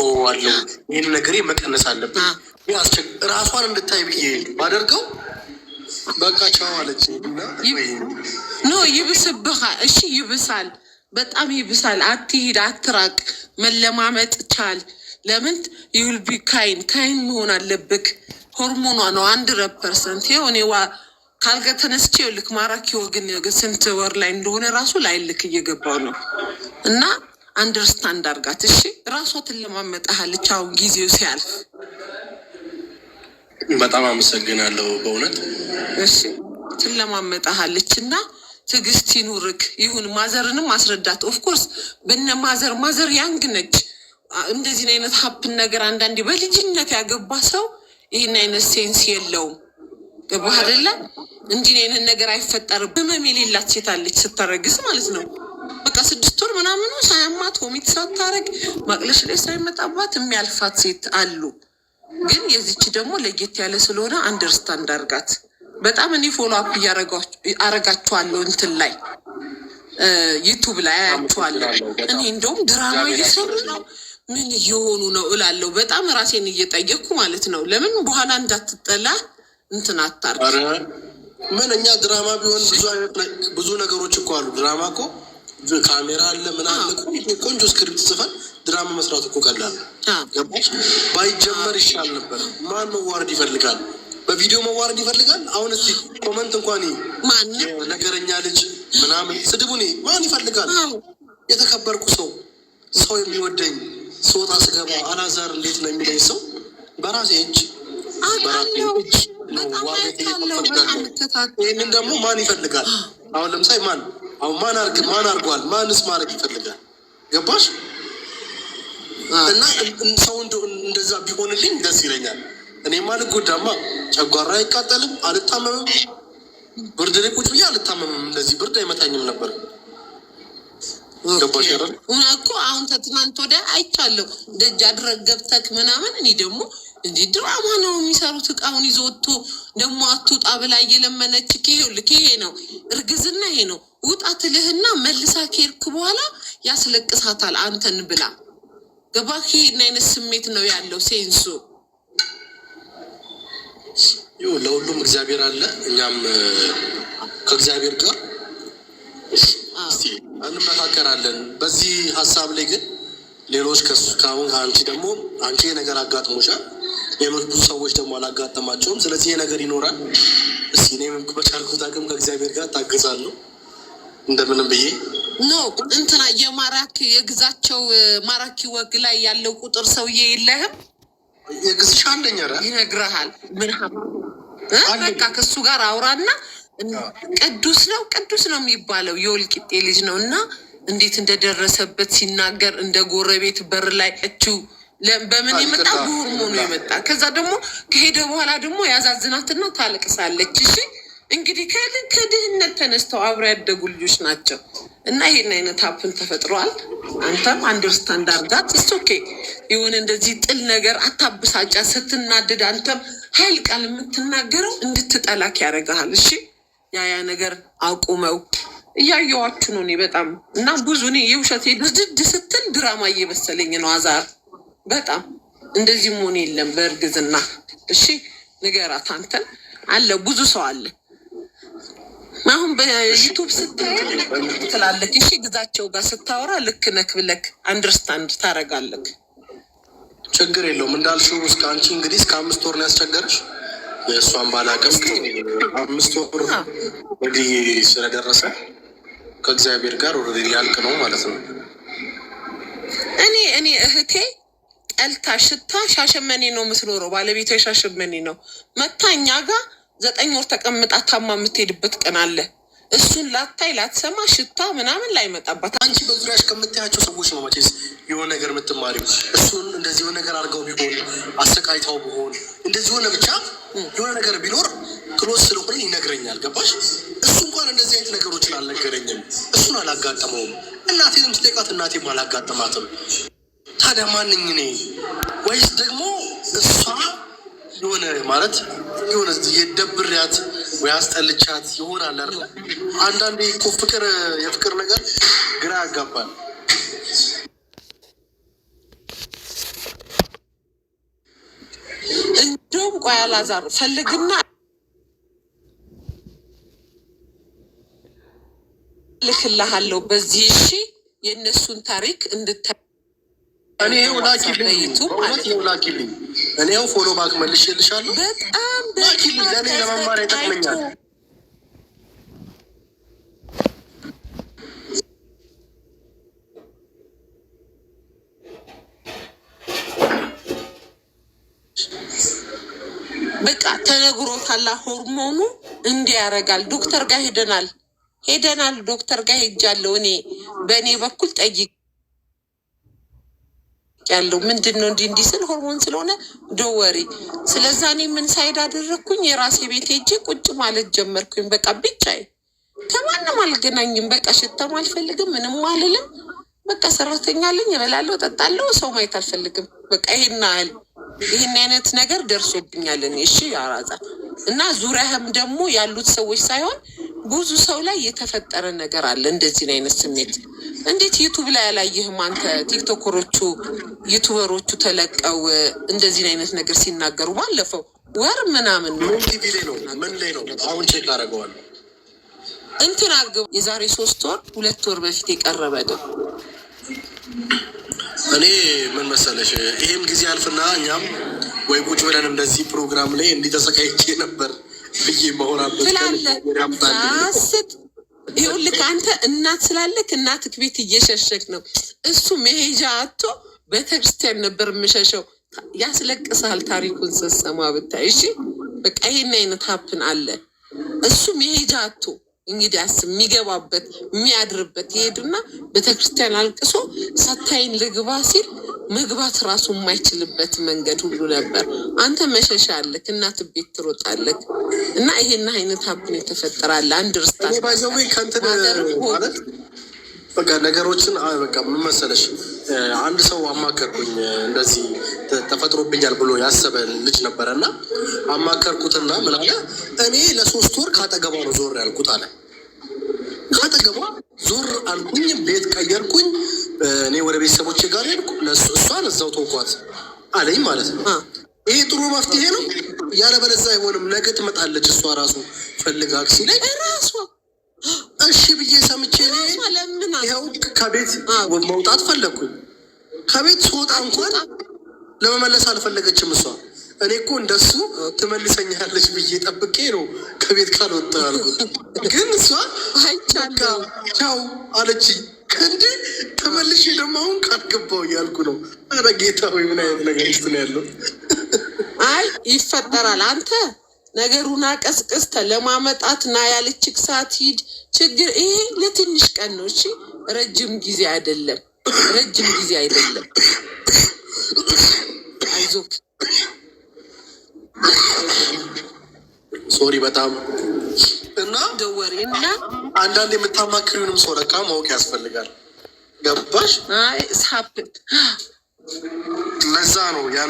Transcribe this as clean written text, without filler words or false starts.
ተወዋለሁ። ይህን ነገር መቀነስ አለብን። ራሷን እንድታይ ብዬ ባደርገው በቃ ቻው አለች። ኖ ይብስብሃል። እሺ ይብሳል፣ በጣም ይብሳል። አትሂድ፣ አትራቅ፣ መለማመጥ ቻል። ለምን ይውልቢ ካይን መሆን አለብክ። ሆርሞኗ ነው 100%። ይኸው እኔ ካልጋ ተነስቼ ልክ ማራኪ ወግን ስንት ወር ላይ እንደሆነ ራሱ ላይልክ እየገባው ነው። እና አንደርስታንድ አርጋት እሺ። ራሷ ትለማመጣሃለች አሁን ጊዜው ሲያልፍ። በጣም አመሰግናለሁ በእውነት እሺ። ትለማመጣሃለች እና ትዕግስት ይኑርክ። ይሁን ማዘርንም ማስረዳት ኦፍኮርስ በነ ማዘር ያንግ ነች። እንደዚህ አይነት ሀፕን ነገር አንዳንዴ በልጅነት ያገባ ሰው ይህን አይነት ሴንስ የለውም። ገባህ አይደለ? እንዲህ አይነት ነገር አይፈጠርም። ህመም የሌላት ሴት አለች ስታረግዝ ማለት ነው። በቃ 6 ወር ምናምኑ ሳያማት ሆሚት ሳታረግ ማቅለሽ ላይ ሳይመጣባት የሚያልፋት ሴት አሉ። ግን የዚች ደግሞ ለየት ያለ ስለሆነ አንደርስታንድ አርጋት። በጣም እኔ ፎሎ አፕ አረጋችኋለሁ እንትን ላይ ዩቱብ ላይ አያችኋለሁ። እኔ እንደውም ድራማ እየሰሩ ነው ምን እየሆኑ ነው እላለሁ። በጣም ራሴን እየጠየቅኩ ማለት ነው። ለምን በኋላ እንዳትጠላ እንትን አታርግ። ምን እኛ ድራማ ቢሆን ብዙ ነገሮች እኮ አሉ። ድራማ እኮ ካሜራ አለ ምናምን ቆንጆ ስክሪፕት ጽፈን ድራማ መስራት እኮ ቀላል ነው። ገባሽ? ባይጀመር ይሻል ነበር። ማን መዋረድ ይፈልጋል? በቪዲዮ መዋረድ ይፈልጋል? አሁን እስቲ ኮመንት እንኳን ነገረኛ ልጅ ምናምን ስድቡኔ ማን ይፈልጋል? የተከበርኩ ሰው የሚወደኝ ስወጣ ስገባ አላዛር እንዴት ነው የሚለኝ ሰው በራሴ እጅ ይህንን ደግሞ ማን ይፈልጋል? አሁን ለምሳሌ ማን አርጓል? ማንስ ማድረግ ይፈልጋል? ገባሽ? እና ሰው እንደዛ ቢሆንልኝ ደስ ይለኛል። እኔም አልጎዳማ፣ ጨጓራ አይቃጠልም፣ አልታመምም። ብርድ ላይ ቁጭ ብዬ አልታመምም። እንደዚህ ብርድ አይመታኝም ነበር። ገባሽ እኮ አሁን ከትናንት ወዲያ አይቻለሁ ደጅ አድረግ ገብተክ ምናምን። እኔ ደግሞ እንዲህ ድራማ ነው የሚሰሩት። እቃውን ይዞ ወጥቶ ደግሞ አትውጣ ብላ እየለመነች ይሄ ነው እርግዝና፣ ይሄ ነው ውጣ ትልህና መልሳ ከሄድክ በኋላ ያስለቅሳታል አንተን ብላ። ገባህ? ይሄን አይነት ስሜት ነው ያለው ሴንሱ። ለሁሉም እግዚአብሔር አለ። እኛም ከእግዚአብሔር ጋር እንመካከራለን በዚህ ሀሳብ ላይ። ግን ሌሎች ከአሁን አንቺ ነገር አጋጥሞሻል፣ ሌሎች ብዙ ሰዎች ደግሞ አላጋጠማቸውም። ስለዚህ ይሄ ነገር ይኖራል። እስኪ እኔም በቻልኩት አቅም ከእግዚአብሔር ጋር ታግዛለሁ እንደምንም ብዬ ነው። እንትና የግዛቸው ማራኪ ወግ ላይ ያለው ቁጥር ሰውዬ የለህም? የግዝሻ አንደኛ ይነግረሃል። በቃ ከሱ ጋር አውራና ቅዱስ ነው የሚባለው የወልቂጤ ልጅ ነው። እና እንዴት እንደደረሰበት ሲናገር እንደ ጎረቤት በር ላይ በምን የመጣ በሆርሞኑ የመጣ ከዛ ደግሞ ከሄደ በኋላ ደግሞ ያዛዝናትና ታለቅሳለች። እሺ እንግዲህ ከድህነት ተነስተው አብረው ያደጉ ልጆች ናቸው። እና ይሄን አይነት ሀፕን ተፈጥሯል። አንተም አንደርስታንድ አርጋት። ኦኬ የሆነ እንደዚህ ጥል ነገር አታብሳጫ። ስትናደድ አንተም ኃይል ቃል የምትናገረው እንድትጠላክ ያደርግሃል። እሺ ያ ነገር አቁመው። እያየዋችሁ ነው እኔ በጣም እና ብዙ እኔ የውሸት ድርድድ ስትል ድራማ እየመሰለኝ ነው። አዛር በጣም እንደዚህ መሆን የለም በእርግዝና። እሺ ንገራት አንተን አለ ብዙ ሰው አለ አሁን በዩቱብ ስትላለክ። እሺ ግዛቸው ጋር ስታወራ ልክ ነክ ብለክ አንደርስታንድ ታረጋለክ። ችግር የለውም እንዳልሽው። እስከ አንቺ እንግዲህ እስከ 5 ወር ነው ያስቸገረሽ። የእሷን ባላቀም 5 ወር ወዲህ ስለደረሰ ከእግዚአብሔር ጋር ወደ ያልቅ ነው ማለት ነው። እኔ እህቴ ጠልታ ሽታ ሻሸመኔ ነው የምትኖረው። ባለቤቷ ሻሸመኔ ነው። መታኛ ጋር 9 ወር ተቀምጣ ታማ የምትሄድበት ቀን አለ። እሱን ላታይ ላትሰማ ሽታ ምናምን ላይ መጣባት። አንቺ በዙሪያሽ ከምታያቸው ሰዎች ነው መቼስ የሆነ ነገር የምትማሪው። እሱን እንደዚህ የሆነ ነገር አድርገው ቢሆን አሰቃይታው ቢሆን እንደዚህ ሆነ ብቻ የሆነ ነገር ቢኖር ክሎስ ስለሆነ ይነግረኛል። ገባሽ? እሱ እንኳን እንደዚህ አይነት ነገሮችን አልነገረኝም። እሱን አላጋጠመውም። እናቴንም ስጠይቃት እናቴም አላጋጠማትም። ታዲያ ማንኝ እኔ ወይስ ደግሞ እሷ የሆነ ማለት የሆነ የደብርያት ወይ አስጠልቻት ይሆናል አይደል? አንዳንዴ እኮ የፍቅር ነገር ግራ ያጋባል። ቆይ አላዛር ፈልግና ልክልሃለሁ በዚህ እሺ የእነሱን ታሪክ እንድታይ እኔ ላኪልኝ ላኪልኝ እኔው ፎሎ ባክ መልሼልሻለሁ በጣም ላኪልኝ ለኔ ለመማር ይጠቅመኛል በቃ ተነግሮታል ሆርሞኑ እንዲህ ያረጋል ዶክተር ጋር ሄደናል ዶክተር ጋር ሄጃለሁ እኔ በእኔ በኩል ጠይቅ ያለው ምንድነው እንዲህ ስል ሆርሞን ስለሆነ ዶወሪ ስለዛ እኔ ምን ሳይድ አደረኩኝ የራሴ ቤት ሄጄ ቁጭ ማለት ጀመርኩኝ በቃ ብቻዬ ከማንም አልገናኝም በቃ ሽታም አልፈልግም ምንም አልልም በቃ ሰራተኛ አለኝ እበላለሁ እጠጣለሁ ሰው ማየት አልፈልግም በቃ ይሄን አይነት ነገር ደርሶብኛል እኔ እሺ ያራዛ እና ዙሪያህም ደግሞ ያሉት ሰዎች ሳይሆን ብዙ ሰው ላይ የተፈጠረ ነገር አለ እንደዚህ አይነት ስሜት እንዴት ዩቲዩብ ላይ ያላየህም አንተ ቲክቶከሮቹ ዩቲዩበሮቹ ተለቀው እንደዚህ አይነት ነገር ሲናገሩ ባለፈው ወር ምናምን ምን ቲቪ ላይ ነው ምን ላይ ነው አሁን ቼክ አደርገዋለሁ እንትን አግብ የዛሬ 3 ወር 2 ወር በፊት የቀረበ ነው እኔ ምን መሰለሽ ይሄም ጊዜ አልፍና እኛም ወይ ቁጭ ብለን እንደዚህ ፕሮግራም ላይ እንዲተሰቃይቼ ነበር ብዬ ማውራበት ያስት ይኸውልህ አንተ እናት ስላለክ እናትክ ቤት እየሸሸክ ነው እሱ መሄጃ አጥቶ ቤተክርስቲያን ነበር የምሸሸው ያስለቅሳል ታሪኩን ስትሰማ ብታይ እሺ በቃ ይሄን አይነት ሀፕን አለ እሱ መሄጃ አጥቶ እንግዲያስ የሚገባበት የሚያድርበት ይሄድና ቤተክርስቲያን አልቅሶ ሳታይን ልግባ ሲል መግባት ራሱ የማይችልበት መንገድ ሁሉ ነበር አንተ መሸሻ አለክ እናት ቤት ትሮጣለክ እና ይሄን አይነት ሀብን የተፈጠራል አንደርስታንድ ባይዘው ከንተ ማለት በቃ ነገሮችን በቃ ምን መሰለሽ አንድ ሰው አማከርኩኝ እንደዚህ ተፈጥሮብኛል ብሎ ያሰበ ልጅ ነበርና አማከርኩትና ምን አለ እኔ ለ3 ወር ካጠገቧ ነው ዞር ያልኩት አለ ካጠገቧ ዞር አልኩኝ ቤት ቀየርኩኝ እኔ ወደ ቤተሰቦቼ ጋር ሄድኩ እሷን እዛው ተውኳት አለኝ ማለት ነው ይሄ ጥሩ መፍትሄ ነው ያለ በለዛ አይሆንም ነገ ትመጣለች እሷ ራሱ ፈልጋ ሲለኝ ራሱ እሺ ብዬ ሰምቼ ይኸው ከቤት መውጣት ፈለግኩኝ ከቤት ስወጣ እንኳን ለመመለስ አልፈለገችም እሷ እኔ እኮ እንደሱ ትመልሰኛለች ብዬ ጠብቄ ነው ከቤት ካልወጣ ያልኩት ግን እሷ ቻው አለችኝ እንዴ ተመልሼ ደግሞ አሁን ካልገባው እያልኩ ነው ኧረ ጌታ ሆይ ምን አይነት ነገር ውስጥ ነው ያለው አይ ይፈጠራል አንተ ነገሩን አቀስቅስ ለማመጣት ና ያለችክ ሰዓት ሂድ ችግር ይሄ ለትንሽ ቀን ነው እሺ ረጅም ጊዜ አይደለም አይዞክ ሶሪ በጣም እና ደወሬና አንዳንድ የምታማክሪውንም ሰው ለካ ማወቅ ያስፈልጋል ገባሽ አይ ሳፕት ለዛ ነው ያን